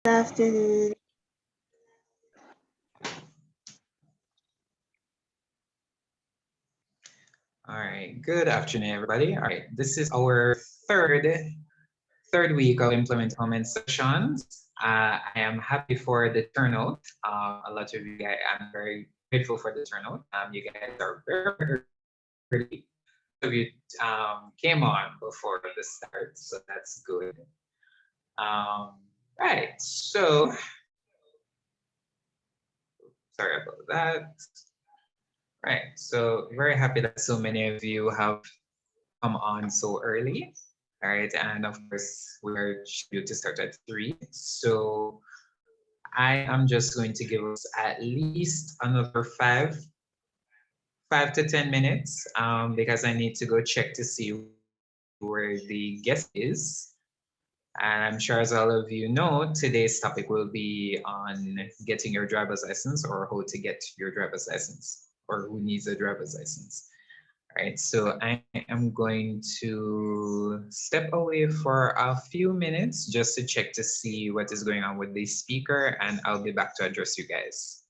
Afternoon. All right, good afternoon, everybody. All right, this is our third week of implement comment sessions. I am happy for the turnout. A lot of you guys, I'm very grateful for the turnout. You guys are very early. Of you came on before the start, so that's good. Right, so sorry about that. Right, so very happy that so many of you have come on so early. All right, and of course, we're scheduled to start at 3. So I am just going to give us at least another 5 to 10 minutes because I need to go check to see where the guest is. And I'm sure, as all of you know, today's topic will be on getting your driver's license or how to get your driver's license or who needs a driver's license. All right, so I am going to step away for a few minutes just to check to see what is going on with the speaker, and I'll be back to address you guys.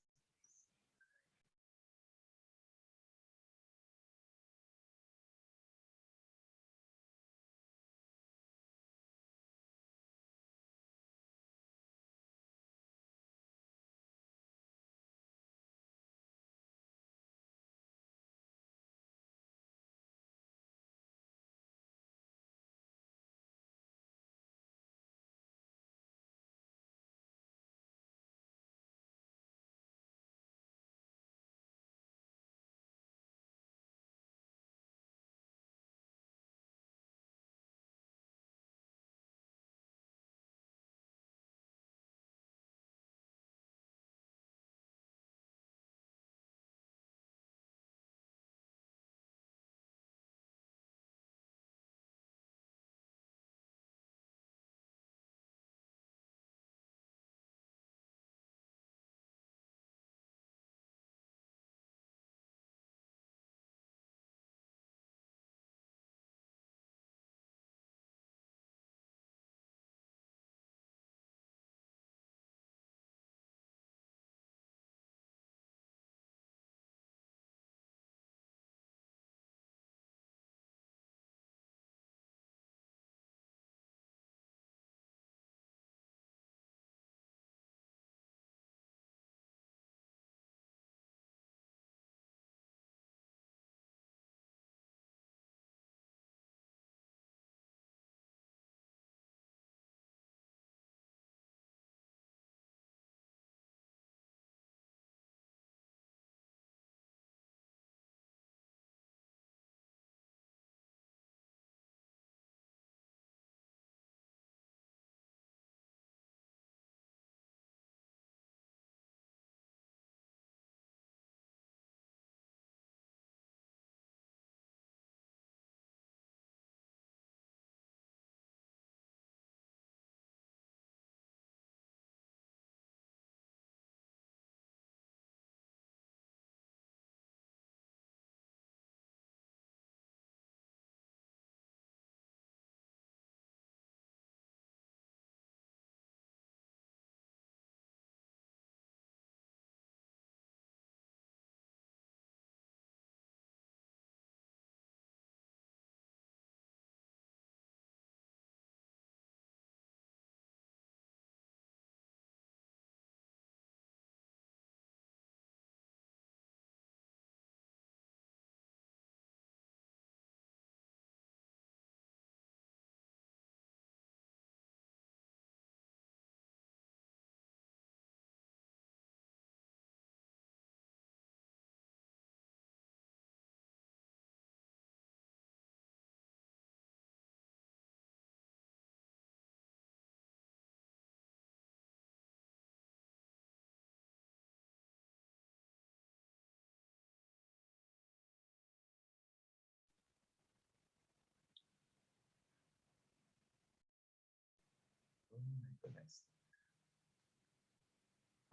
Oh my goodness.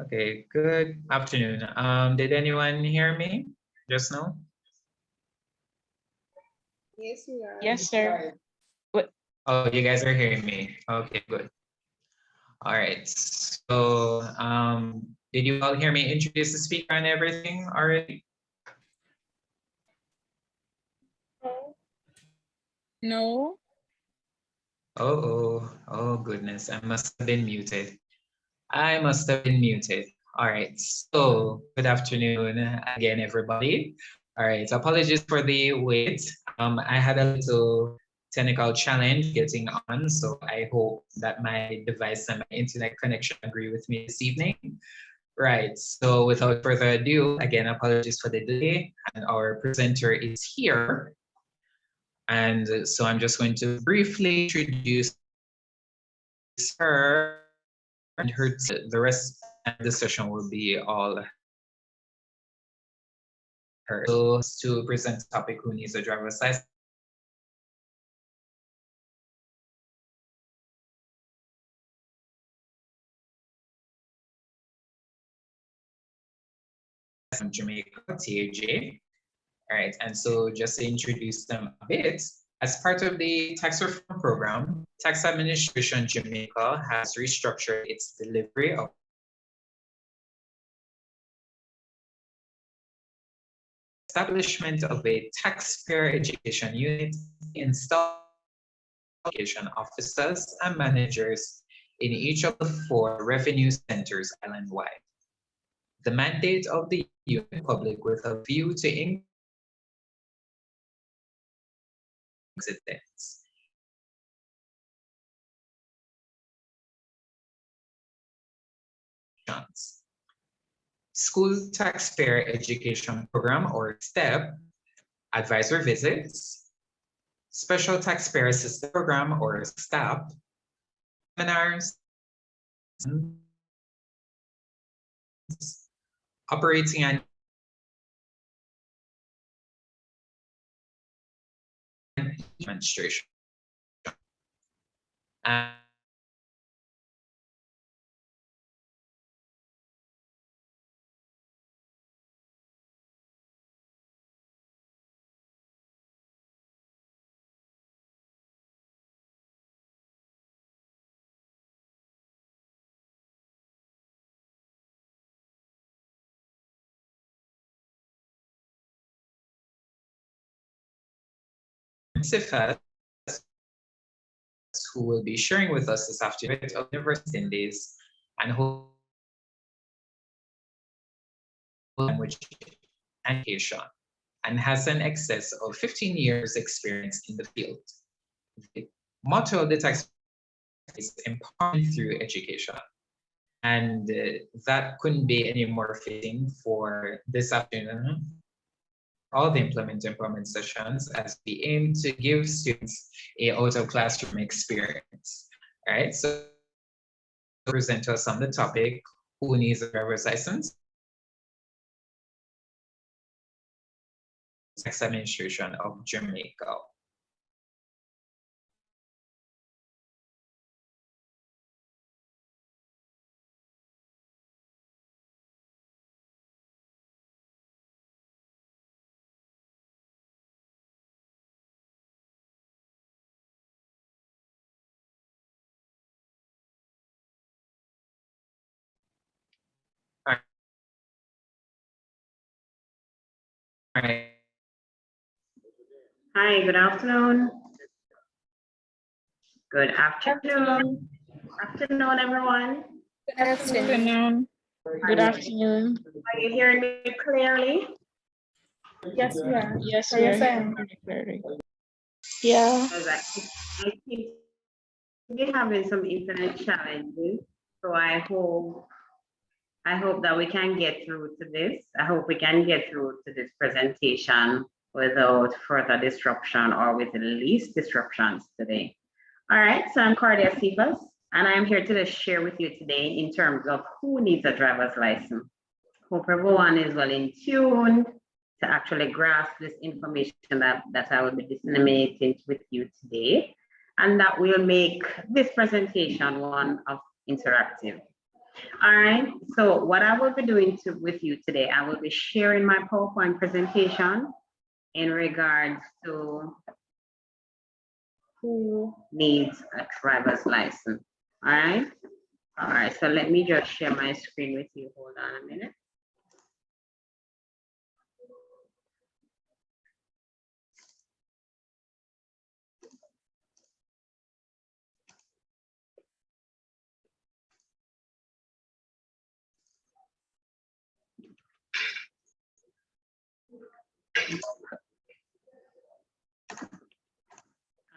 Okay, good afternoon. Did anyone hear me just now? Yes, we are. Yes, sir. What? Oh, you guys are hearing me. Okay, good. All right. So did you all hear me introduce the speaker and everything already? No. Oh goodness, I must have been muted. I must have been muted. All right. So good afternoon again, everybody. All right. Apologies for the wait. I had a little technical challenge getting on, so I hope that my device and my internet connection agree with me this evening. Right. So without further ado, again, apologies for the delay, and our presenter is here. And so I'm just going to briefly introduce her and her. The rest of the session will be all her. So to present the topic, who needs a driver's license? From Jamaica, TAJ. All right, and so just to introduce them a bit, as part of the tax reform program, Tax Administration Jamaica has restructured its delivery of establishment of a taxpayer education unit, installed education officers and managers in each of the 4 revenue centers island-wide. The mandate of the unit public with a view to incidents. School Taxpayer Education Program, or STEP, advisor visits, Special Taxpayer Assistance Program, or STAP, seminars, operating and demonstration. And Sifas, who will be sharing with us this afternoon of University Indies and who language and education and has an excess of 15 years experience in the field. The motto of the tax is empowerment through education. And that couldn't be any more fitting for this afternoon, all the Implement Empowerment sessions, as we aim to give students a out-of-classroom experience. All right, so present us on the topic, who needs a driver's license? Tax Administration of Jamaica. All right. Hi, good afternoon. Good afternoon. Afternoon, everyone. Good afternoon. Good afternoon. Are you hearing me clearly? Yes, we are. Yes, Are we you are fine? hearing. Yeah. Because I seem to be having some internet challenges, so I hope that we can get through to this. I hope we can get through to this presentation without further disruption or with the least disruptions today. All right, so I'm Cardia Sivas, and I'm here to share with you today in terms of who needs a driver's license. Hope everyone is well in tune to actually grasp this information that I will be disseminating with you today, and that will make this presentation one of interactive. All right, so what I will be doing with you today, I will be sharing my PowerPoint presentation in regards to who needs a driver's license. All right, All right, so let me just share my screen with you. Hold on a minute.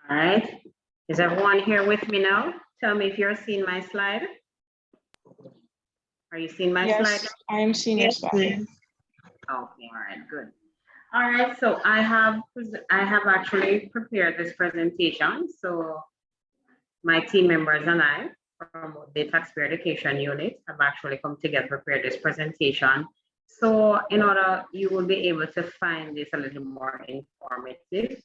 All right, is everyone here with me now? Tell me if you're seeing my slide. Are you seeing my slide? Yes, I am seeing your slide. Okay, all right, good. All right, so I have actually prepared this presentation. So my team members and I from the Taxpayer Education Unit have actually come together to prepare this presentation. So in order, you will be able to find this a little more informative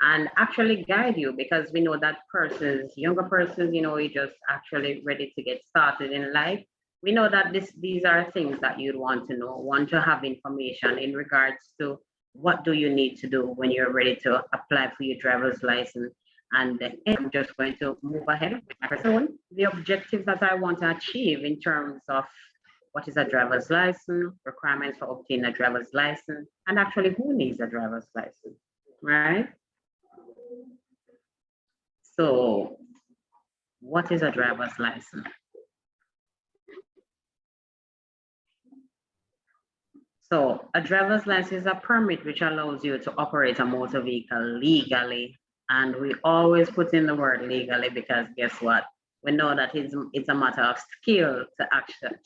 and actually guide you, because we know that persons, younger persons, you know, we just actually ready to get started in life. We know that these are things that you'd want to know, want to have information in regards to what do you need to do when you're ready to apply for your driver's license. And I'm just going to move ahead with my person. The objectives that I want to achieve in terms of what is a driver's license, requirements for obtaining a driver's license, and actually who needs a driver's license, right? So what is a driver's license? So a driver's license is a permit which allows you to operate a motor vehicle legally. And we always put in the word legally because guess what? We know that it's a matter of skill to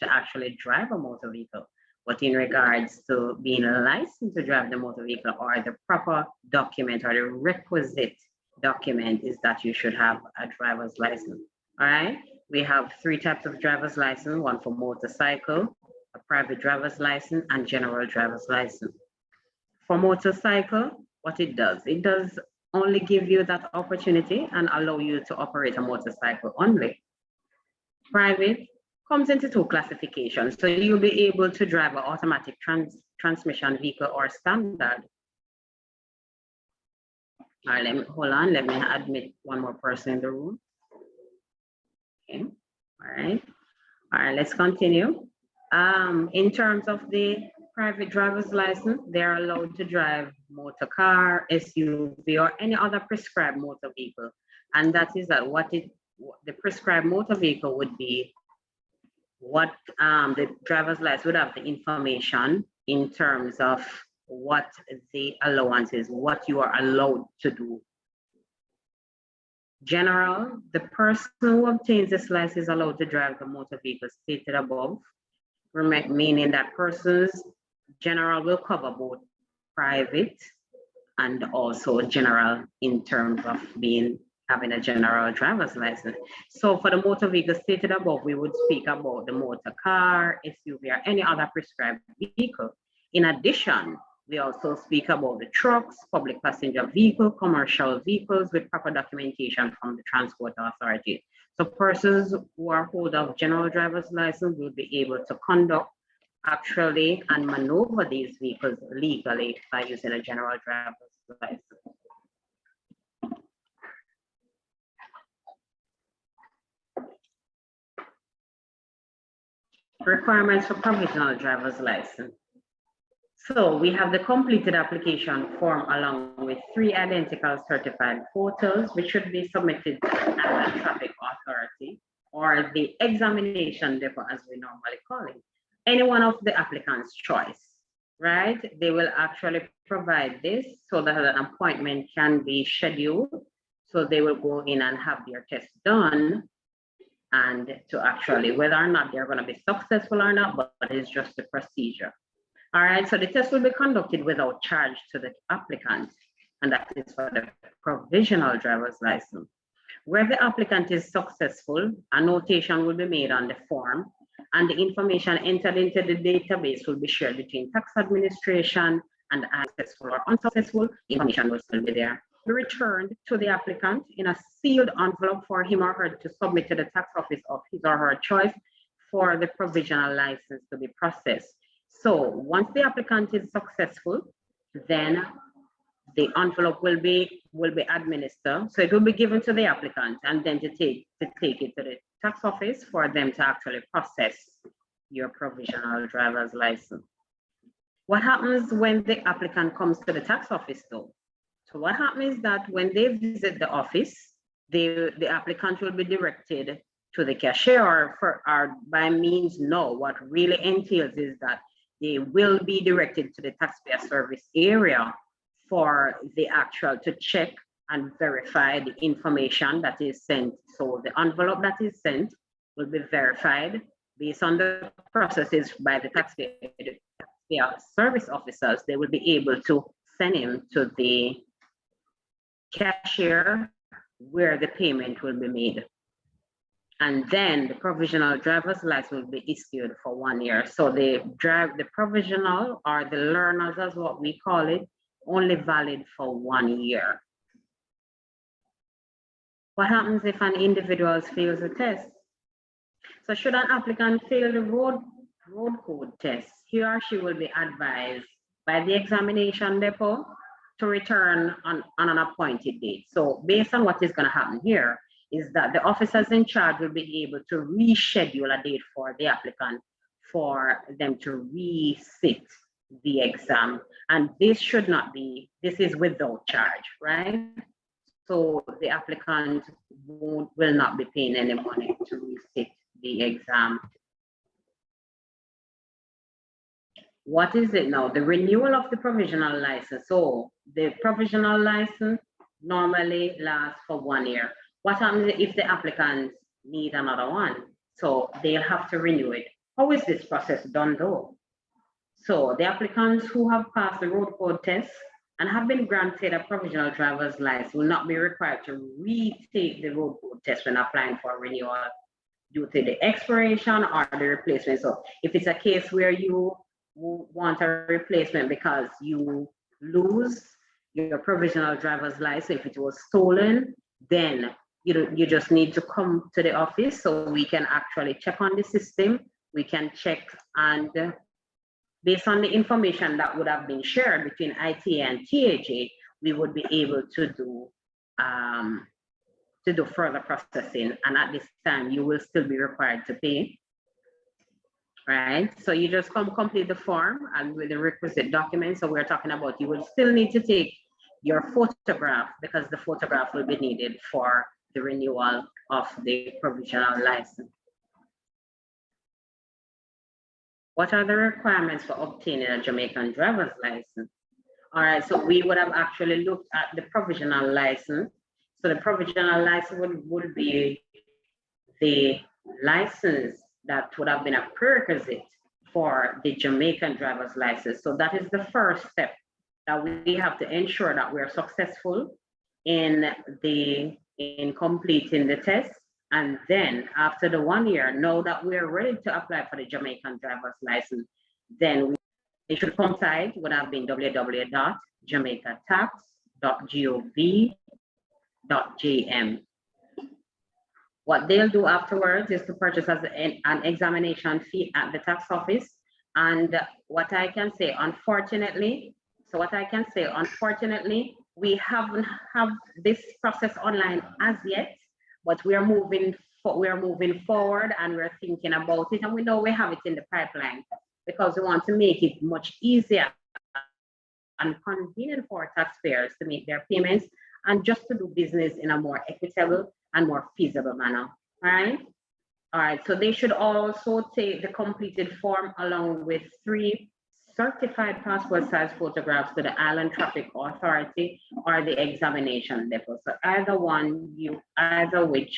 actually drive a motor vehicle. But in regards to being licensed to drive the motor vehicle, or the proper document or the requisite document is that you should have a driver's license. All right. We have 3 types of driver's license: one for motorcycle, a private driver's license, and general driver's license. For motorcycle, what it does only give you that opportunity and allow you to operate a motorcycle only. Private comes into 2 classifications. So you'll be able to drive an automatic transmission vehicle or standard. All right, hold on, let me admit one more person in the room. Okay, all right, let's continue. In terms of the private driver's license, they're allowed to drive motor car, SUV, or any other prescribed motor vehicle. And that is that the prescribed motor vehicle would be what the driver's license would have the information in terms of what the allowance is, what you are allowed to do. General, the person who obtains this license is allowed to drive the motor vehicle stated above, meaning that person's general will cover both private and also general in terms of having a general driver's license. So for the motor vehicle stated above, we would speak about the motor car, SUV, or any other prescribed vehicle. In addition, we also speak about the trucks, public passenger vehicle, commercial vehicles with proper documentation from the transport authority. So persons who are holder of general driver's license will be able to conduct actually and maneuver these vehicles legally by using a general driver's license. Requirements for provisional driver's license. So we have the completed application form along with 3 identical certified photos, which should be submitted to the traffic authority or the examination depot, as we normally call it. Any one of the applicant's choice, right? They will actually provide this so that an appointment can be scheduled. So they will go in and have their test done, and to actually, whether or not they're going to be successful or not, but it's just the procedure. All right, so the test will be conducted without charge to the applicant, and that is for the provisional driver's license. Where the applicant is successful, a notation will be made on the form, and the information entered into the database will be shared between tax administration and successful or unsuccessful. Information will still be there. Be returned to the applicant in a sealed envelope for him or her to submit to the tax office of his or her choice for the provisional license to be processed. So once the applicant is successful, then the envelope will be administered. So it will be given to the applicant and then to take it to the tax office for them to actually process your provisional driver's license. What happens when the applicant comes to the tax office though? So what happens is that when they visit the office, the applicant will be directed to the cashier or by means no. What really entails is that they will be directed to the taxpayer service area for the actual to check and verify the information that is sent. So the envelope that is sent will be verified based on the processes by the taxpayer service officers. They will be able to send him to the cashier where the payment will be made. And then the provisional driver's license will be issued for 1 year. So the provisional or the learners, as what we call it, only valid for 1 year. What happens if an individual fails a test? So should an applicant fail the road code test, he or she will be advised by the examination depot to return on an appointed date. So based on what is going to happen here is that the officers in charge will be able to reschedule a date for the applicant for them to resit the exam. And this should not be, this is without charge, right? So the applicant will not be paying any money to resit the exam. What is it now? The renewal of the provisional license. So the provisional license normally lasts for 1 year. What happens if the applicants need another one? So they'll have to renew it. How is this process done though? So the applicants who have passed the road code test and have been granted a provisional driver's license will not be required to retake the road code test when applying for renewal due to the expiration or the replacement. So if it's a case where you want a replacement because you lose your provisional driver's license, if it was stolen, then you just need to come to the office so we can actually check on the system. We can check, and based on the information that would have been shared between ITA and TAJ, we would be able to do further processing. And at this time, you will still be required to pay. Right, so you just complete the form and with the requisite documents. So we're talking about you will still need to take your photograph because the photograph will be needed for the renewal of the provisional license. What are the requirements for obtaining a Jamaican driver's license? All right, so we would have actually looked at the provisional license. So the provisional license would be the license that would have been a prerequisite for the Jamaican driver's license. So that is the first step that we have to ensure that we're successful in completing the test. And then after the 1 year, know that we're ready to apply for the Jamaican driver's license, then it should coincide would have been www.jamaicatax.gov.jm. What they'll do afterwards is to purchase as an examination fee at the tax office. And what I can say, unfortunately, we haven't have this process online as yet, but we are moving forward and we're thinking about it. And we know we have it in the pipeline because we want to make it much easier and convenient for taxpayers to make their payments and just to do business in a more equitable and more feasible manner. All right, so they should also take the completed form along with 3 certified passport size photographs to the Island Traffic Authority or the examination depot. So either which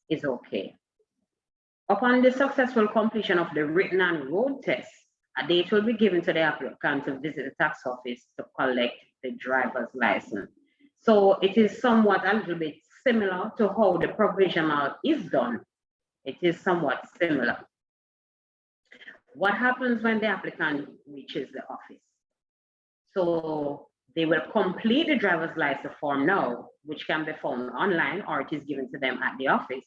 is okay. Upon the successful completion of the written and road test, a date will be given to the applicant to visit the tax office to collect the driver's license. So it is somewhat a little bit similar to how the provisional is done. It is somewhat similar. What happens when the applicant reaches the office? So they will complete the driver's license form now, which can be found online or it is given to them at the office.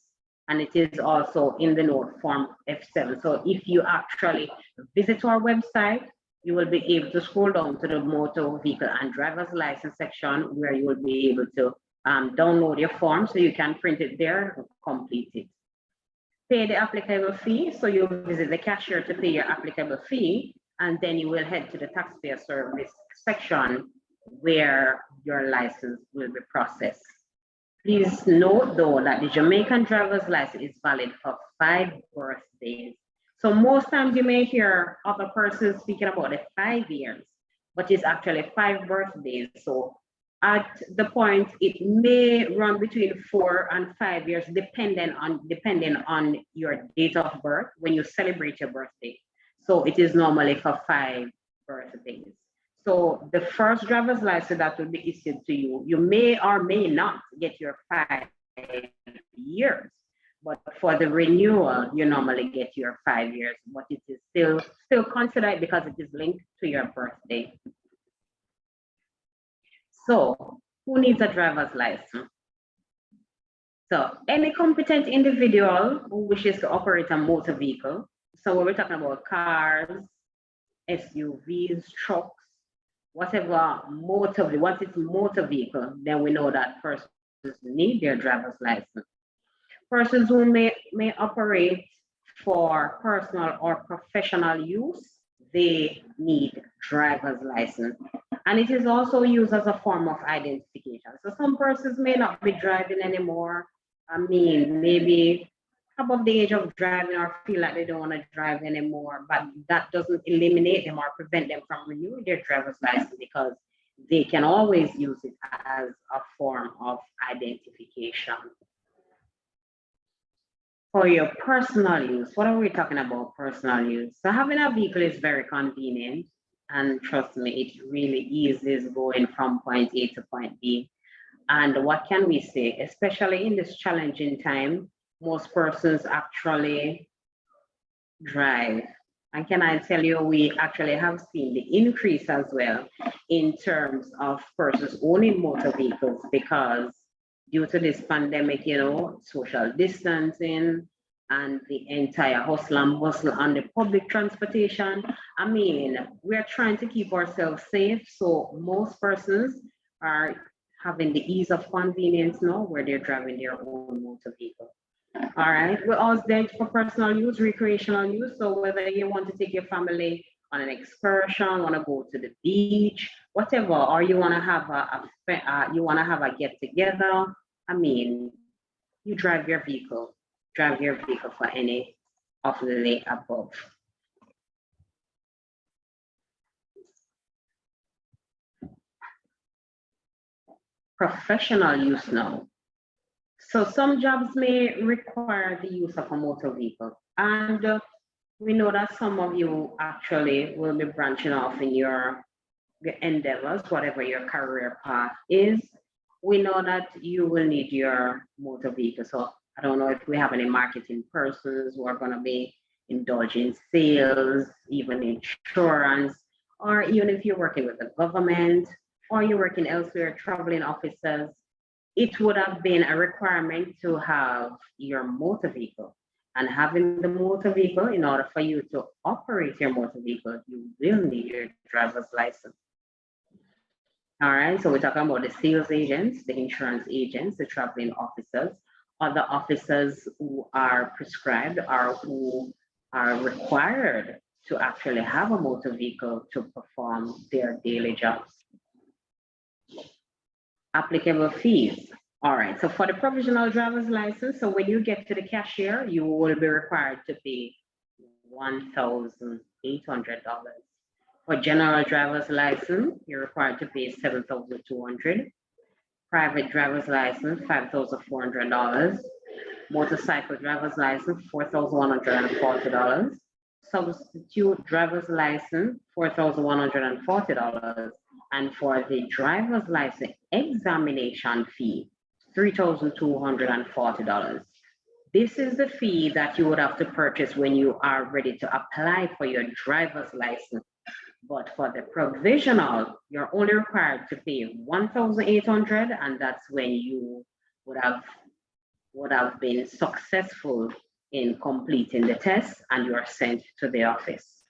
And it is also in the note form F7. So if you actually visit our website, you will be able to scroll down to the motor vehicle and driver's license section where you will be able to download your form so you can print it there and complete it. pay the applicable fee. So you visit the cashier to pay your applicable fee, and then you will head to the taxpayer service section where your license will be processed. Please note though that the Jamaican driver's license is valid for 5 birthdays. So most times you may hear other persons speaking about the 5 years, but it's actually 5 birthdays. So at the point, it may run between 4 and 5 years, depending on your date of birth when you celebrate your birthday. So it is normally for 5 birthdays. So the first driver's license that will be issued to you, you may or may not get your 5 years, but for the renewal, you normally get your 5 years, but it is still considered because it is linked to your birthday. So who needs a driver's license? So any competent individual who wishes to operate a motor vehicle. So when we're talking about cars, SUVs, trucks, whatever motor, once it's motor vehicle, then we know that persons need their driver's license. Persons who may operate for personal or professional use, they need driver's license. And it is also used as a form of identification. So some persons may not be driving anymore. I mean, maybe above the age of driving or feel like they don't want to drive anymore, but that doesn't eliminate them or prevent them from renewing their driver's license because they can always use it as a form of identification. For your personal use, what are we talking about personal use? So having a vehicle is very convenient, and trust me, it really eases going from point A to point B. And what can we say, especially in this challenging time, most persons actually drive. And can I tell you, we actually have seen the increase as well in terms of persons owning motor vehicles because due to this pandemic, you know, social distancing and the entire hustle and bustle on the public transportation. I mean, we're trying to keep ourselves safe. So most persons are having the ease of convenience now where they're driving their own motor vehicle. All right, we're all there for personal use, recreational use. So whether you want to take your family on an excursion, want to go to the beach, whatever, or you want to have a get together. I mean, you drive your vehicle for any of the above. Professional use now. So some jobs may require the use of a motor vehicle. And we know that some of you actually will be branching off in your endeavors, whatever your career path is. We know that you will need your motor vehicle. So I don't know if we have any marketing persons who are going to be indulging sales, even insurance, or even if you're working with the government or you're working elsewhere, traveling officers, it would have been a requirement to have your motor vehicle. And having the motor vehicle, in order for you to operate your motor vehicle, you will need your driver's license. All right, so we're talking about the sales agents, the insurance agents, the traveling officers, other officers who are prescribed or who are required to actually have a motor vehicle to perform their daily jobs. Applicable fees. All right, so for the provisional driver's license, so when you get to the cashier, you will be required to pay $1,800. For general driver's license, you're required to pay $7,200. Private driver's license, $5,400. Motorcycle driver's license, $4,140. Substitute driver's license, $4,140. And for the driver's license examination fee, $3,240. This is the fee that you would have to purchase when you are ready to apply for your driver's license. But for the provisional, you're only required to pay $1,800, and that's when you would have been successful in completing the test and you are sent to the office.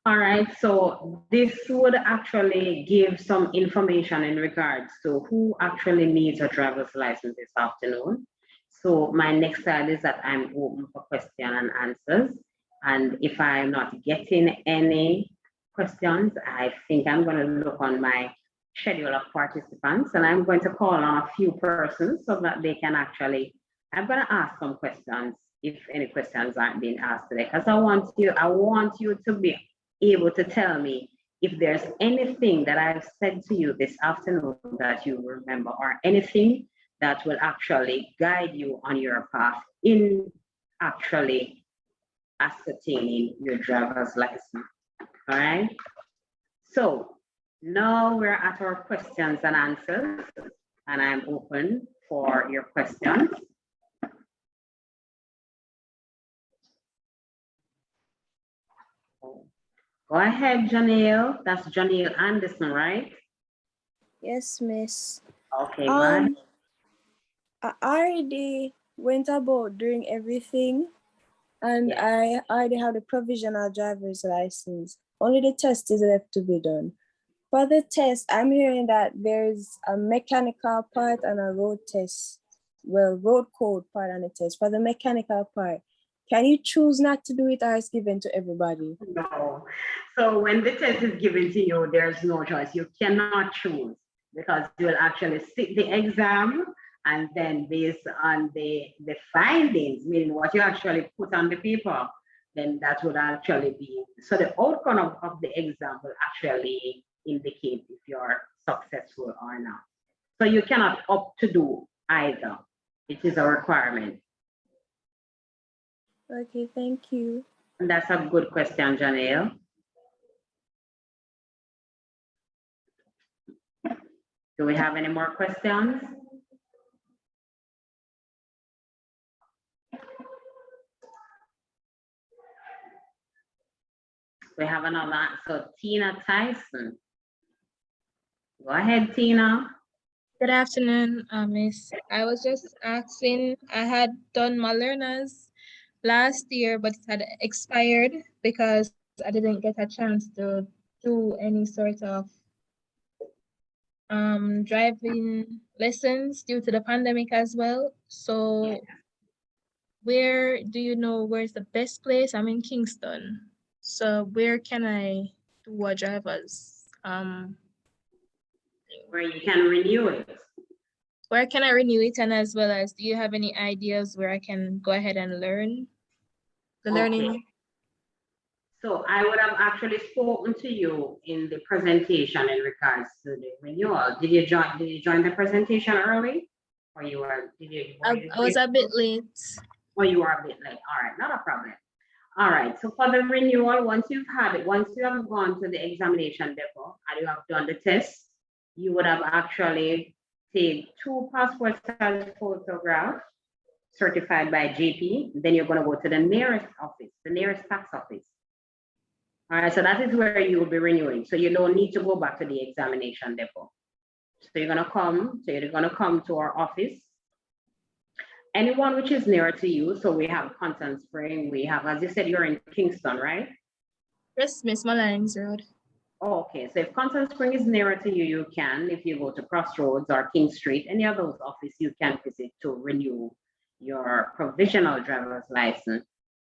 All right, so this would actually give some information in regards to who actually needs a driver's license this afternoon. So my next slide is that I'm open for question and answers. And if I'm not getting any questions, I think I'm going to look on my schedule of participants and I'm going to call on a few persons so that they can actually, I'm going to ask some questions if any questions aren't being asked today, because I want you to be able to tell me if there's anything that I've said to you this afternoon that you remember, or anything that will actually guide you on your path in actually ascertaining your driver's license. All right. So now we're at our questions and answers, and I'm open for your questions. Go ahead, Janelle. That's Janelle Anderson, right? Yes, miss. Okay, go ahead. I already went about doing everything, and Yeah. I already have the provisional driver's license. Only the test is left to be done. For the test, I'm hearing that there's a mechanical part and a road test. Well, road code part on the test. For the mechanical part, can you choose not to do it, or it's given to everybody? No. So when the test is given to you, there's no choice. You cannot choose because you will actually sit the exam, and then based on the findings, meaning what you actually put on the paper, then that would actually be, so the outcome of the exam will actually indicate if you're successful or not. So you cannot opt to do either. It is a requirement. Okay, thank you. And that's a good question, Janelle. Do we have any more questions? We have another, so Tina Tyson. Go ahead, Tina. Good afternoon, Miss. I was just asking, I had done my learners last year, but it had expired because I didn't get a chance to do any sort of driving lessons due to the pandemic as well. So where do you know where's the best place? I'm in Kingston. So where can I do a driver's Where you can renew it. where can I renew it, and as well as, do you have any ideas where I can go ahead and learn the learning? Okay. So I would have actually spoken to you in the presentation in regards to the renewal. Did you join the presentation early? Or you were, I was a bit late. Oh, you are a bit late. All right, not a problem. All right, so for the renewal, once you have gone to the examination depot and you have done the test, you would have actually taken 2 passport size photographs certified by GP. Then you're going to go to the nearest office, the nearest tax office. All right, so that is where you will be renewing. So you don't need to go back to the examination depot. So you're going to come to our office. Anyone which is nearer to you. So we have Constance Spring. We have, as you said, you're in Kingston, right? Yes, Miss Mullines Road. Oh, okay, so if Constance Spring is nearer to you, you can. If you go to Crossroads or King Street, any of those offices you can visit to renew your provisional driver's license.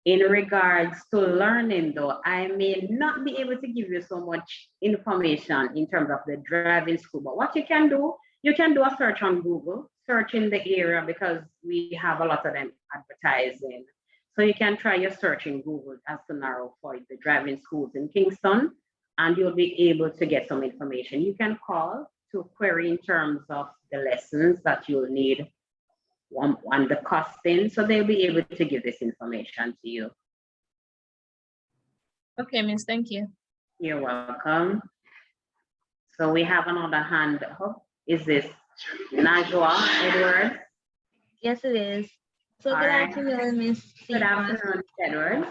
In regards to learning though, I may not be able to give you so much information in terms of the driving school, but what you can do a search on Google, search in the area, because we have a lot of them advertising. So you can try your search in Google as to narrow for the driving schools in Kingston, and you'll be able to get some information. You can call to query in terms of the lessons that you'll need on the costing, so they'll be able to give this information to you. Okay, Miss, thank you. You're welcome. So we have another hand up. Is this Najwa Edwards? Yes, it is. So good Alright. afternoon, Miss. Good afternoon, Edwards.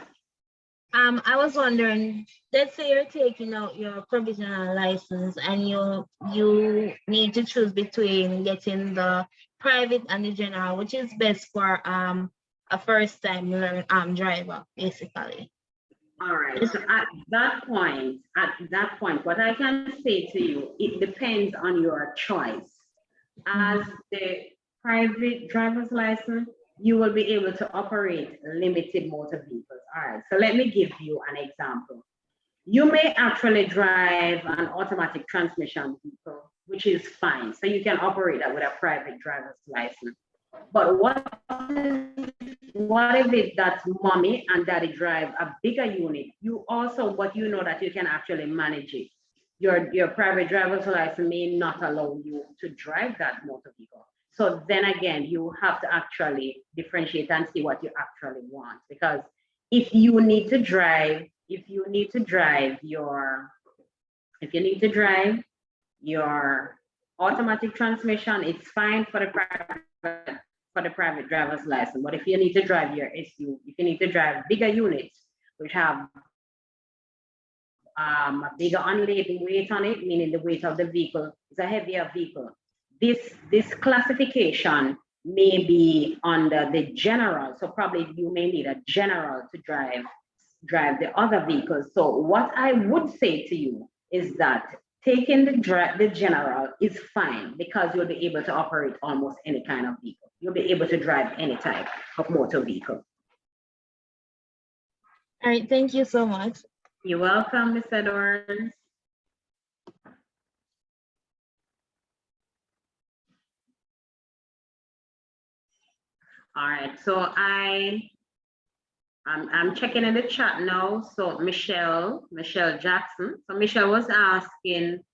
I was wondering, let's say you're taking out your provisional license and you need to choose between getting the private and the general, which is best for a first time driver, basically. All right, so at that point, what I can say to you, it depends on your choice. As the private driver's license, you will be able to operate limited motor vehicles. All right, so let me give you an example. You may actually drive an automatic transmission vehicle, which is fine. So you can operate that with a private driver's license. But what if it that mommy and daddy drive a bigger unit? You also, but you know that you can actually manage it. Your private driver's license may not allow you to drive that motor vehicle. So then again, you have to actually differentiate and see what you actually want. Because if you need to drive your automatic transmission, it's fine for the private driver's license. But if you need to drive your SU, if you need to drive bigger units, which have a bigger unladen weight on it, meaning the weight of the vehicle is a heavier vehicle. This classification may be under the general, so probably you may need a general to drive the other vehicles. So what I would say to you is that taking the general is fine because you'll be able to operate almost any kind of vehicle. You'll be able to drive any type of motor vehicle. All right, thank you so much. You're welcome, Ms. Edwards. All right, so I'm checking in the chat now. So Michelle Jackson. So Michelle was asking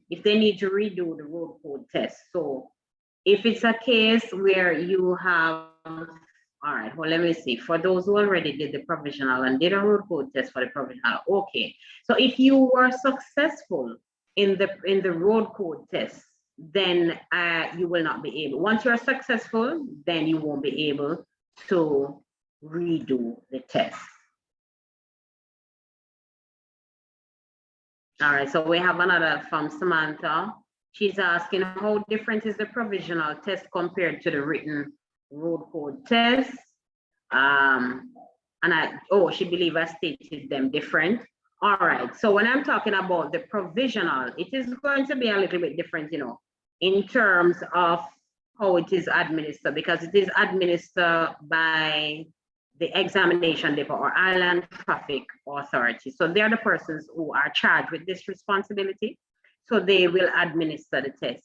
if they need to redo the road code test. So if it's a case where you have, all right, well, let me see. For those who already did the provisional and did a road code test for the provisional, okay. So if you were successful in the road code test, then you will not be able. Once you're successful, then you won't be able to redo the test. All right, so we have another from Samantha. She's asking, how different is the provisional test compared to the written road code test? She believes I stated them different. All right, so when I'm talking about the provisional, it is going to be a little bit different, in terms of how it is administered, because it is administered by the examination depot or Island Traffic Authority. So they're the persons who are charged with this responsibility. So they will administer the test.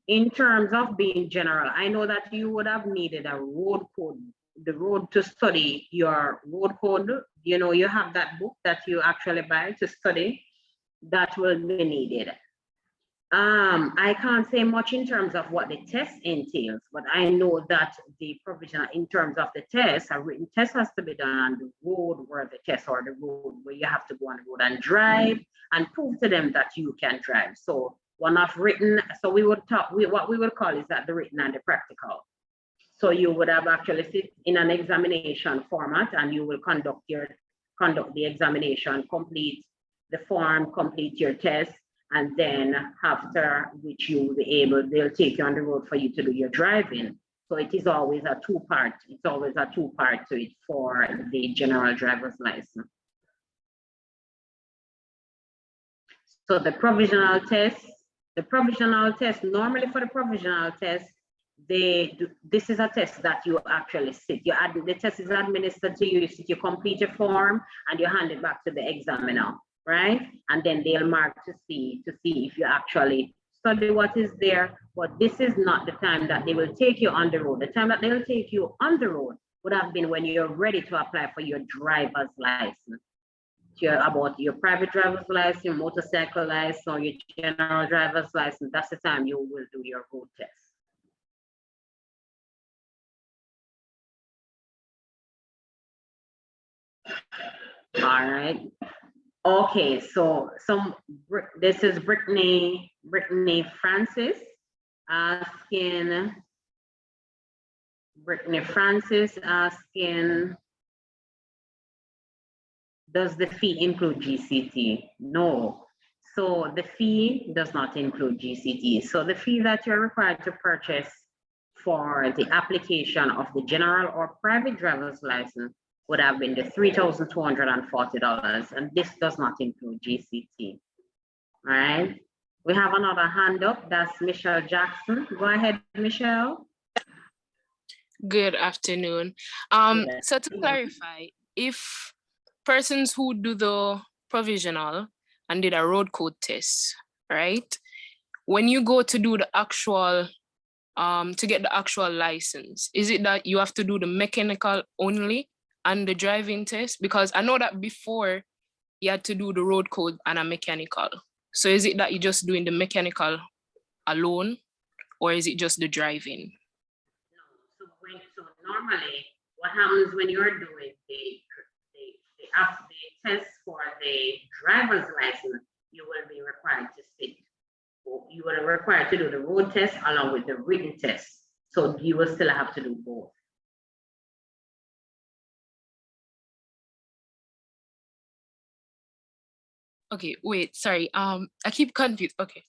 In terms of being general, I know that you would have needed a road code, the road to study your road code. You have that book that you actually buy to study, that will be needed. I can't say much in terms of what the test entails, but I know that the provisional, in terms of the test, a written test has to be done on the road where the test, or the road where you have to go on the road and drive and prove to them that you can drive. So one of written, so we would talk, what we would call is that the written and the practical. So you would have actually sit in an examination format and you will conduct the examination, complete the form, complete your test, and then after which you will be able, they'll take you on the road for you to do your driving. So it is always a two-part, to it for the general driver's license. So the provisional test, normally for the provisional test, this is a test that you actually sit. The test is administered to you, you complete your form and you hand it back to the examiner, right? And then they'll mark to see if you actually study what is there. But this is not the time that they will take you on the road. The time that they will take you on the road would have been when you're ready to apply for your driver's license. About your private driver's license, your motorcycle license, or your general driver's license. That's the time you will do your road test. All right. Okay, so this is Brittany Francis asking, does the fee include GCT? No. So the fee does not include GCT. So the fee that you're required to purchase for the application of the general or private driver's license would have been the $3,240, and this does not include GCT. All right. We have another hand up. That's Michelle Jackson. Go ahead, Michelle. Good afternoon. So to clarify, if persons who do the provisional and did a road code test, right? When you go to do the actual, to get the actual license, is it that you have to do the mechanical only and the driving test? Because I know that before you had to do the road code and a mechanical. So is it that you're just doing the mechanical alone, or is it just the driving? So normally, what happens when you're doing the test for the driver's license, you will be required to sit. You will be required to do the road test along with the written test. So you will still have to do both. Okay, wait, sorry. I keep confused. Okay,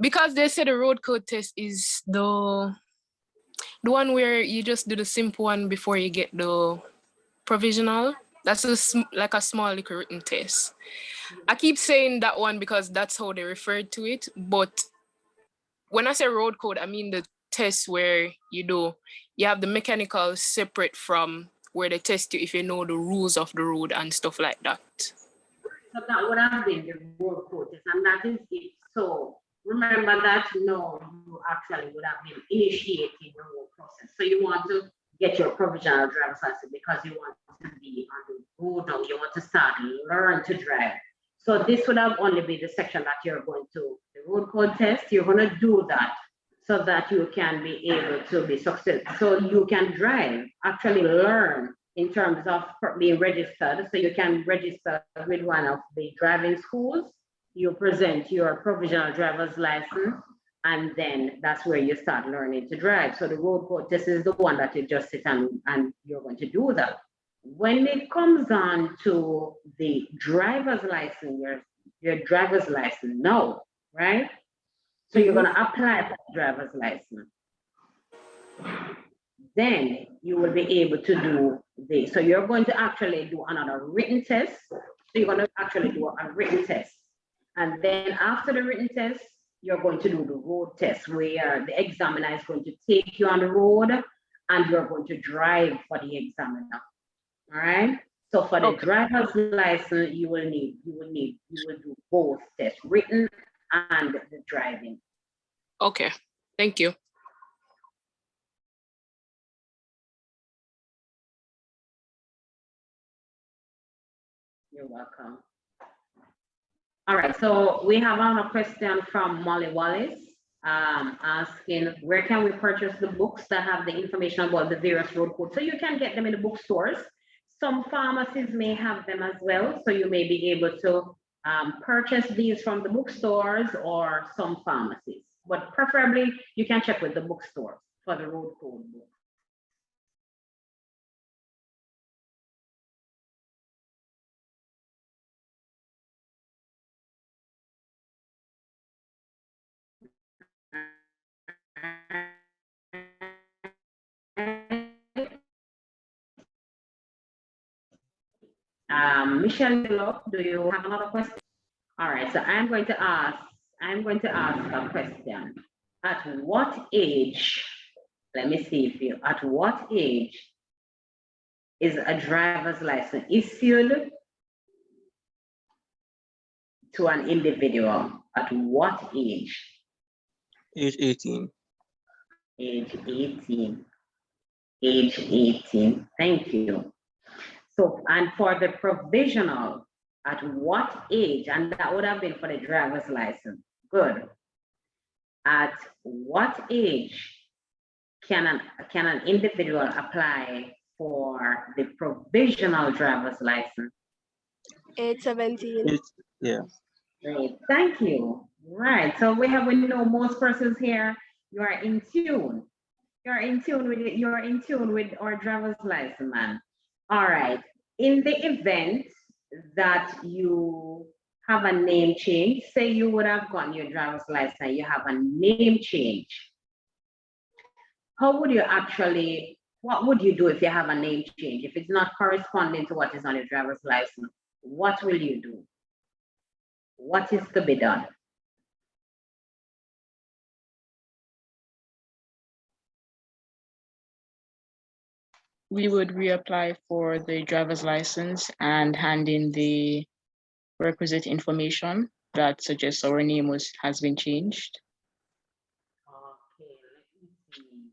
because they said the road code test is the one where you just do the simple one before you get the provisional. That's like a small little written test. I keep saying that one because that's how they referred to it. But when I say road code, I mean the test where you have the mechanical separate from where they test you if you know the rules of the road and stuff like that. So that would have been the road code test, and that is it. So remember that no, you actually would have been initiating the whole process. So you want to get your provisional driver's license because you want to be on the road now, you want to start learn to drive. So this would have only been the section that you're going to, the road code test. You're going to do that so that you can be able to be successful. So you can drive, actually learn in terms of being registered. So you can register with one of the driving schools. You present your provisional driver's license, and then that's where you start learning to drive. So the road code test is the one that you just sit and you're going to do that. When it comes on to the driver's license, your driver's license, no, right? So you're going to apply for the driver's license. Then you will be able to do this. So you're going to actually do another written test. So you're going to actually do a written test. And then after the written test, you're going to do the road test where the examiner is going to take you on the road and you're going to drive for the examiner. All right. So for the driver's license, you will do both tests, written and the driving. Okay, thank you. You're welcome. All right, so we have another question from Molly Wallace asking, where can we purchase the books that have the information about the various road codes? So you can get them in the bookstores. Some pharmacies may have them as well. So you may be able to purchase these from the bookstores or some pharmacies, but preferably you can check with the bookstores for the road code book. Michelle, do you have another question? All right, so I'm going to ask a question. At what age, let me see if you, at what age is a driver's license issued to an individual? At what age? Age 18. Age 18. Age 18. Thank you. So, and for the provisional, at what age? And that would have been for the driver's license. Good. At what age can an individual apply for the provisional driver's license? Age 17. Yeah. Great, thank you. Right, so we know most persons here, you are in tune. You're in tune with our driver's license, man. All right, in the event that you have a name change, say you would have gotten your driver's license, you have a name change. How would you actually what would you do if you have a name change? If it's not corresponding to what is on your driver's license, what will you do? What is to be done? We would reapply for the driver's license and hand in the requisite information that suggests our name has been changed. Okay, let me see.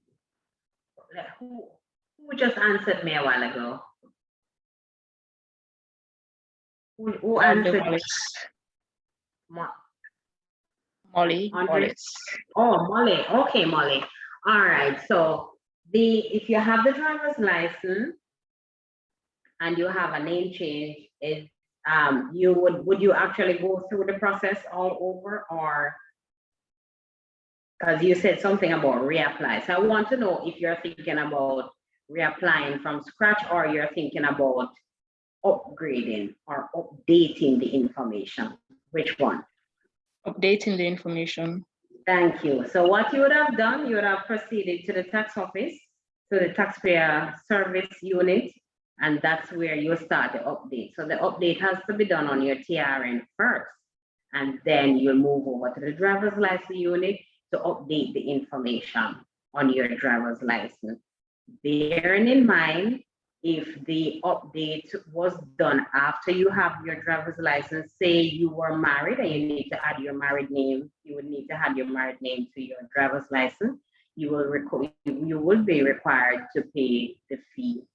Who just answered me a while ago? Who answered? Molly. Oh, Molly. Okay, Molly. All right. So if you have the driver's license and you have a name change, would you actually go through the process all over, or because you said something about reapply? So I want to know if you're thinking about reapplying from scratch, or you're thinking about upgrading or updating the information. Which one? Updating the information. Thank you. So what you would have done, you would have proceeded to the tax office, to the taxpayer service unit, and that's where you start the update. So the update has to be done on your TRN first, and then you'll move over to the driver's license unit to update the information on your driver's license. Bearing in mind, if the update was done after you have your driver's license, say you were married and you need to add your married name, you would need to add your married name to your driver's license, you will be required to pay the fee,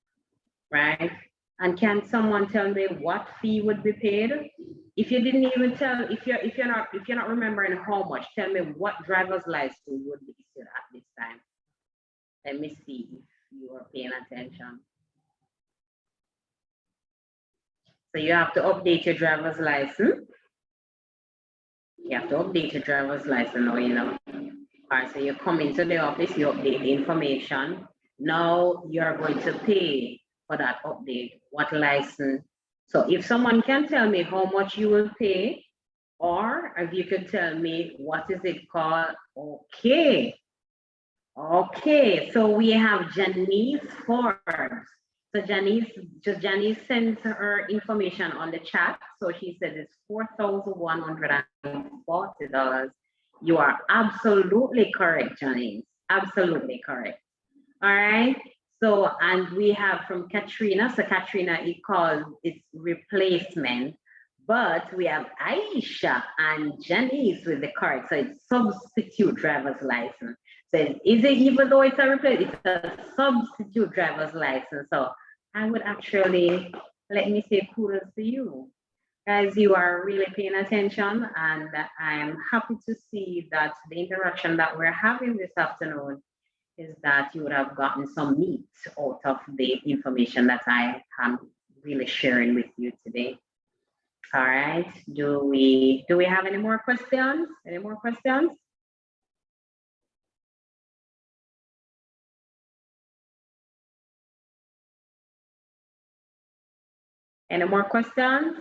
right? And can someone tell me what fee would be paid? If you didn't even tell, if you're not remembering how much, tell me what driver's license would be issued at this time. Let me see if you are paying attention. So you have to update your driver's license. You have to update your driver's license now, you know. All right, so you come into the office, you update the information. Now you're going to pay for that update. What license? So if someone can tell me how much you will pay, or if you could tell me what is it called? Okay. Okay, so we have Janice Forbes. So Janice sends her information on the chat. So she says it's $4,140. You are absolutely correct, Janice. Absolutely correct. All right. So, and we have from Katrina. So Katrina, it calls it's replacement. But we have Aisha and Janice with the correct. So it's substitute driver's license. So is it, even though it's a replacement, it's a substitute driver's license. So I would actually, let me say kudos to you. Guys, you are really paying attention, and I'm happy to see that the interaction that we're having this afternoon is that you would have gotten some meat out of the information that I am really sharing with you today. All right, do we have any more questions? Any more questions? Any more questions?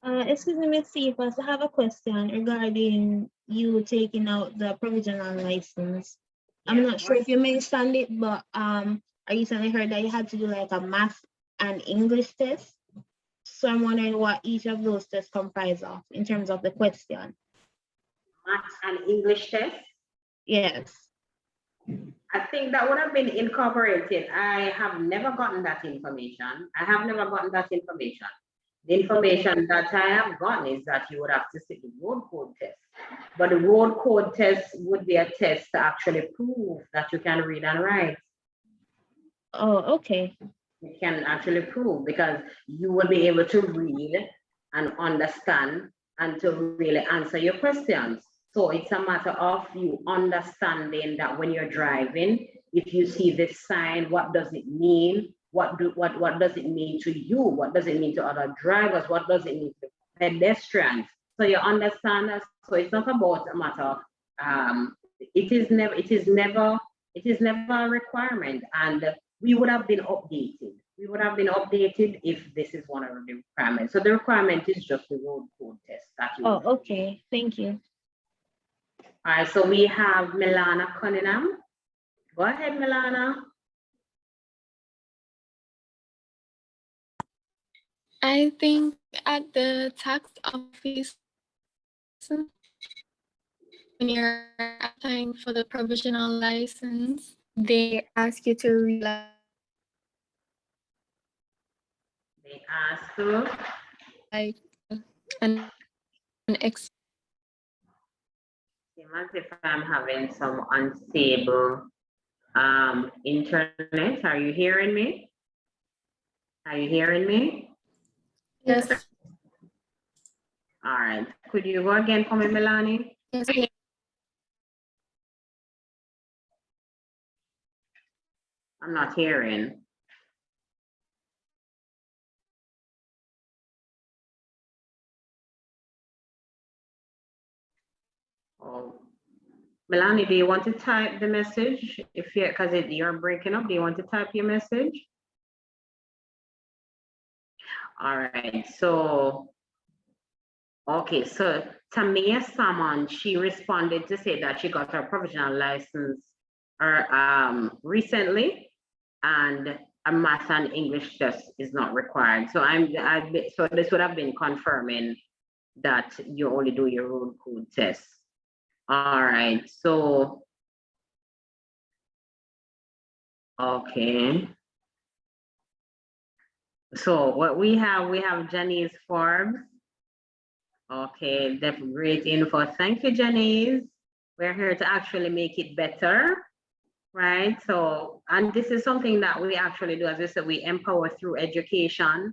Excuse me, Ms. Cephas, I have a question regarding you taking out the provisional license. I'm not sure if you mentioned it, but I recently heard that you had to do like a math and English test. So I'm wondering what each of those tests comprise of in terms of the question. Math and English test? Yes. I think that would have been incorporated. I have never gotten that information. The information that I have gotten is that you would have to sit the road code test. But the road code test would be a test to actually prove that you can read and write. Oh, okay. You can actually prove, because you will be able to read and understand and to really answer your questions. So it's a matter of you understanding that when you're driving, if you see this sign, what does it mean? What does it mean to you? What does it mean to other drivers? What does it mean to pedestrians? So you understand that. So it's not about a matter of it is never a requirement, and we would have been updated. We would have been updated if this is one of the requirements. So the requirement is just the road code test that you. Oh, okay. Thank you. All right, so we have Milana Cunningham. Go ahead, Milana. I think at the tax office, when you're applying for the provisional license, they ask you to read They ask you. like an ex. Seems as if I'm having some unstable internet. Are you hearing me? Are you hearing me? Yes. All right. Could you go again for me, Melanie? Yes. I'm not hearing. Oh, Melanie, do you want to type the message? If you, because you're breaking up, do you want to type your message? All right, so, okay, so Tamia Salmon, she responded to say that she got her provisional license recently, and a math and English test is not required. So so this would have been confirming that you only do your road code test. All right, so, okay. So what we have Janice Forbes. Okay, that's great info. Thank you, Janice. We're here to actually make it better, right? So, and this is something that we actually do, as I said, we empower through education.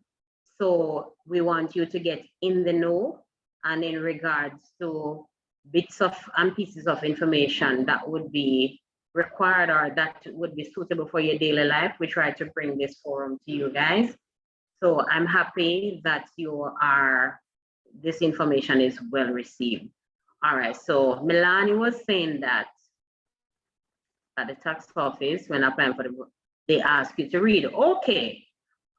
So we want you to get in the know, and in regards to bits of and pieces of information that would be required or that would be suitable for your daily life, we try to bring this forum to you guys. So I'm happy that this information is well received. All right, so Milani was saying that at the tax office, when applying for they ask you to read. Okay,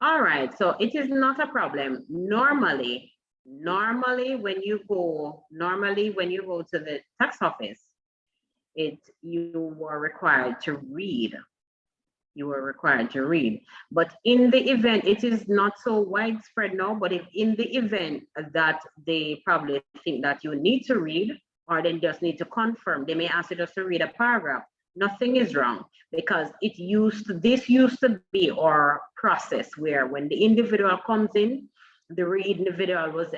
all right, so it is not a problem. Normally when you go to the tax office, you were required to read. You were required to read. But in the event, it is not so widespread now, but if in the event that they probably think that you need to read, or they just need to confirm, they may ask you just to read a paragraph. Nothing is wrong, because this used to be our process where when the individual comes in, the individual was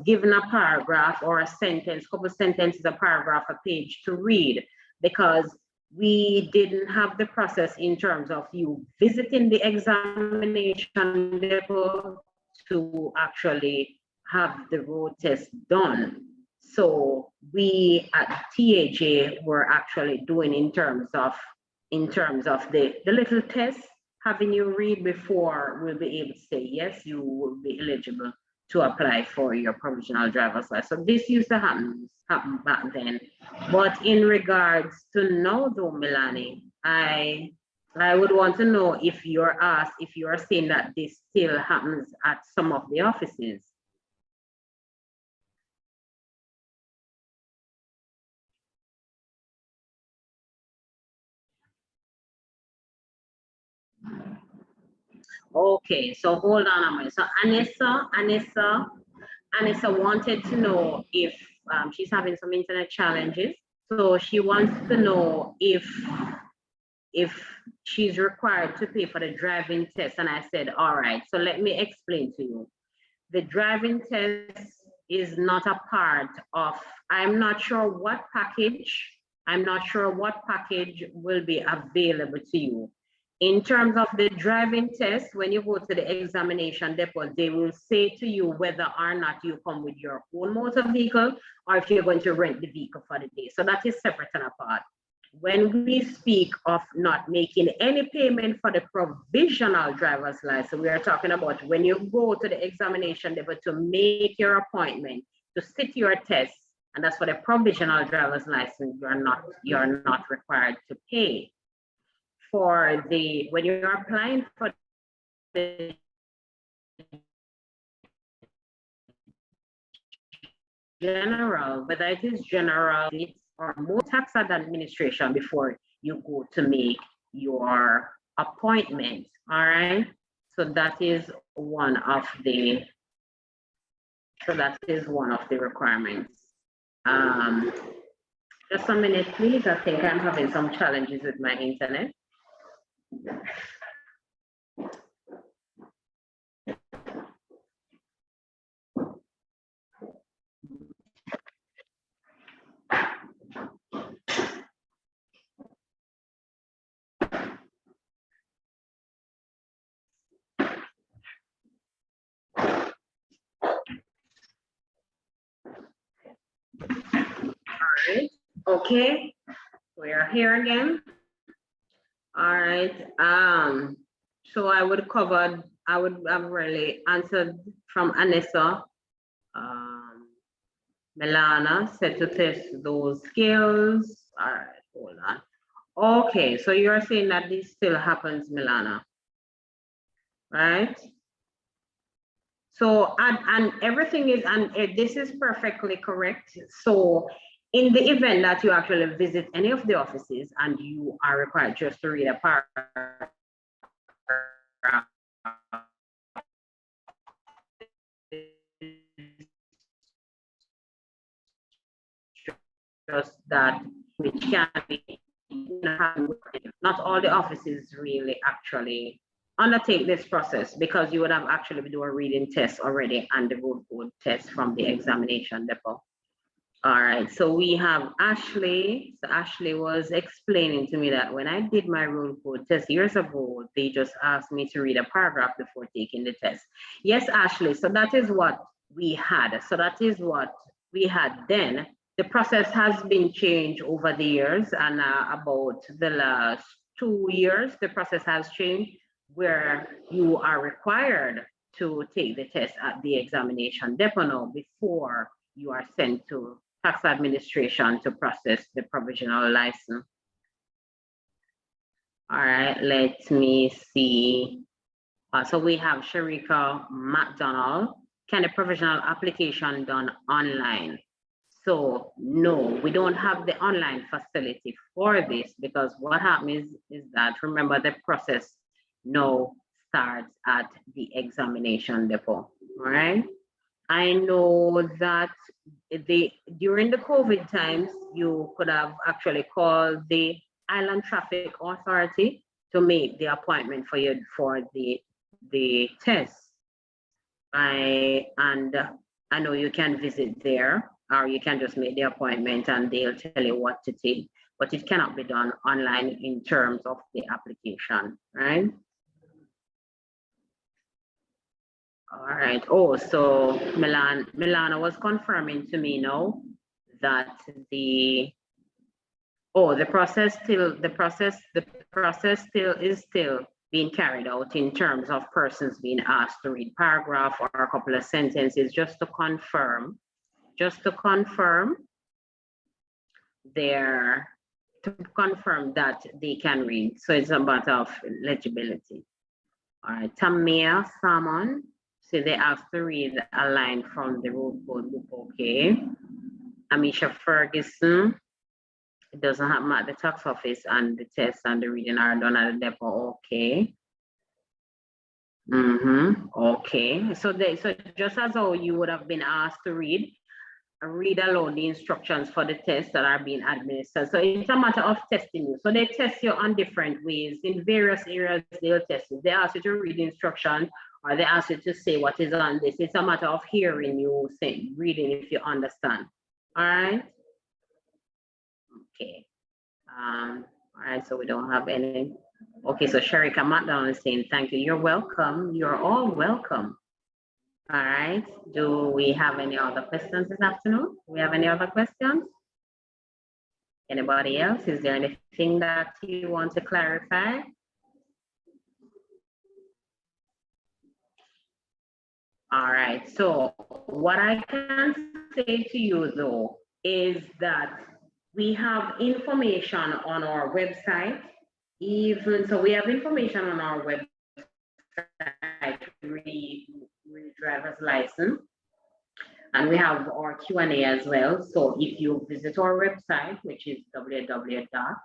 given a paragraph or a sentence, couple sentences, a paragraph, a page to read, because we didn't have the process in terms of you visiting the examination depot to actually have the road test done. So we at TAJ were actually doing in terms of the little test, having you read before we'll be able to say, yes, you will be eligible to apply for your provisional driver's license. So this used to happen back then. But in regards to now though, Milani, I would want to know if you are saying that this still happens at some of the offices. Okay, so hold on a minute. So Anissa wanted to know if she's having some internet challenges. So she wants to know if she's required to pay for the driving test. And I said, all right, so let me explain to you. The driving test is not a part of, I'm not sure what package will be available to you. In terms of the driving test, when you go to the examination depot, they will say to you whether or not you come with your own motor vehicle or if you're going to rent the vehicle for the day. So that is separate and apart. When we speak of not making any payment for the provisional driver's license, we are talking about when you go to the examination depot to make your appointment, to sit your test, and that's for the provisional driver's license, you're not required to pay. When you're applying for the general, whether it is general or more tax administration before you go to make your appointment. All right. So that is one of the requirements. Just a minute, please. I think I'm having some challenges with my internet. All right. Okay. We are here again. All right. So I would have really answered from Anessa. Milana said to test those skills. All right, hold on. Okay, so you're saying that this still happens, Milana, right? So, and everything is, and this is perfectly correct. So in the event that you actually visit any of the offices and you are required just to read a paragraph, just that which can be, not all the offices really actually undertake this process, because you would have actually been doing a reading test already and the road code test from the examination depot. All right, so we have Ashley. So Ashley was explaining to me that when I did my road code test years ago, they just asked me to read a paragraph before taking the test. Yes, Ashley, so that is what we had. So that is what we had then. The process has been changed over the years, and about the last 2 years, the process has changed where you are required to take the test at the examination depot now before you are sent to tax administration to process the provisional license. All right, let me see. So we have Sharika McDonald. Can a provisional application done online? So no, we don't have the online facility for this, because what happens is that, remember, the process now starts at the examination depot, all right? I know that during the COVID times, you could have actually called the Island Traffic Authority to make the appointment for you for the test. I know you can visit there, or you can just make the appointment and they'll tell you what to take, but it cannot be done online in terms of the application, right? All right. Oh, so Milana was confirming to me now that the process is still being carried out in terms of persons being asked to read paragraph or a couple of sentences just to confirm that they can read. So it's a matter of legibility. All right, Tamia Salmon. So they asked to read a line from the road code book, okay. Amisha Ferguson, it doesn't happen at the tax office, and the test and the reading are done at the depot, okay. Okay, so just as how you would have been asked to read aloud the instructions for the tests that are being administered. So it's a matter of testing you. So they test you on different ways. In various areas, they'll test you. They ask you to read the instruction, or they ask you to say what is on this. It's a matter of hearing you say, reading if you understand. All right. Okay. All right, so we don't have any. Okay, so Sharika McDonald is saying, thank you. You're welcome. You're all welcome. All right, do we have any other questions this afternoon? Do we have any other questions? Anybody else? Is there anything that you want to clarify? All right, so what I can say to you though is that we have information on our website. So we have information on our website, driver's license, and we have our Q&A as well. So if you visit our website, which is www.jamaicanDriver.com,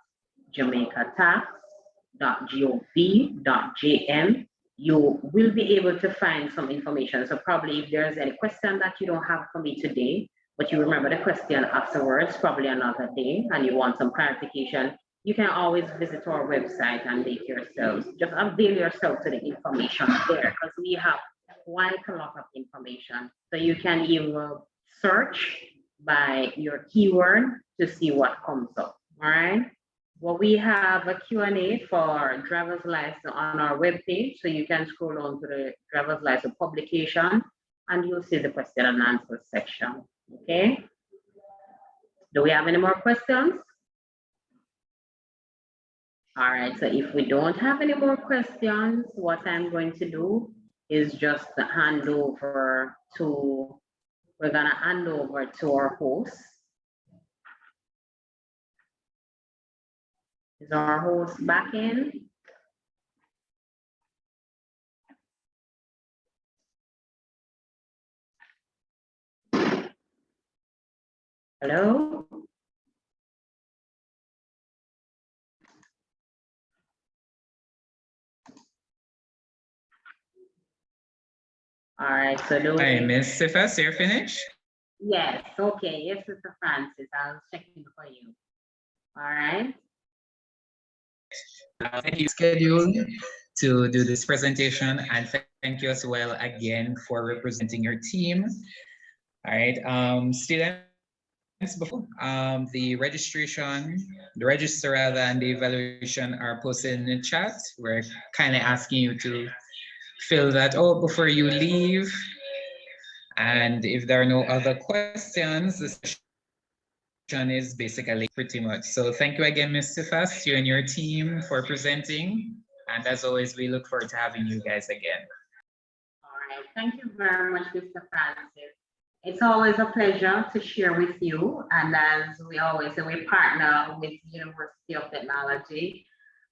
jamaicatax.gov.jm, you will be able to find some information. So probably if there's any question that you don't have for me today, but you remember the question afterwards, probably another day, and you want some clarification, you can always visit our website and make yourselves, just avail yourself to the information there, because we have quite a lot of information. So you can even search by your keyword to see what comes up, all right? Well, we have a Q&A for driver's license on our webpage, so you can scroll on to the driver's license publication and you'll see the question and answer section, okay? Do we have any more questions? All right, so if we don't have any more questions, what I'm going to do is just hand over to, we're gonna hand over to our host. Is our host back in? Hello? All right, so do Hi, we... Ms. Sifas, you're finished? Yes, okay, yes, Mr. Francis, I'll check in for you. All right. Thank you, scheduled to do this presentation, and thank you as well again for representing your team. All right, students, before the registration, the register rather, and the evaluation are posted in the chat. We're kind of asking you to fill that out before you leave. And if there are no other questions, the session is basically pretty much. So thank you again, Mr. Fast, you and your team for presenting. And as always, we look forward to having you guys again. All right, thank you very much, Mr. Francis. It's always a pleasure to share with you. And as we always say, we partner with University of Technology.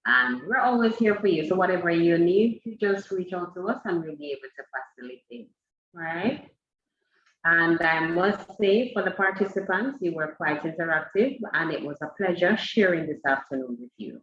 And we're always here for you. So whatever you need, you just reach out to us and we'll be able to facilitate, right? And I must say, for the participants, you were quite interactive and it was a pleasure sharing this afternoon with you.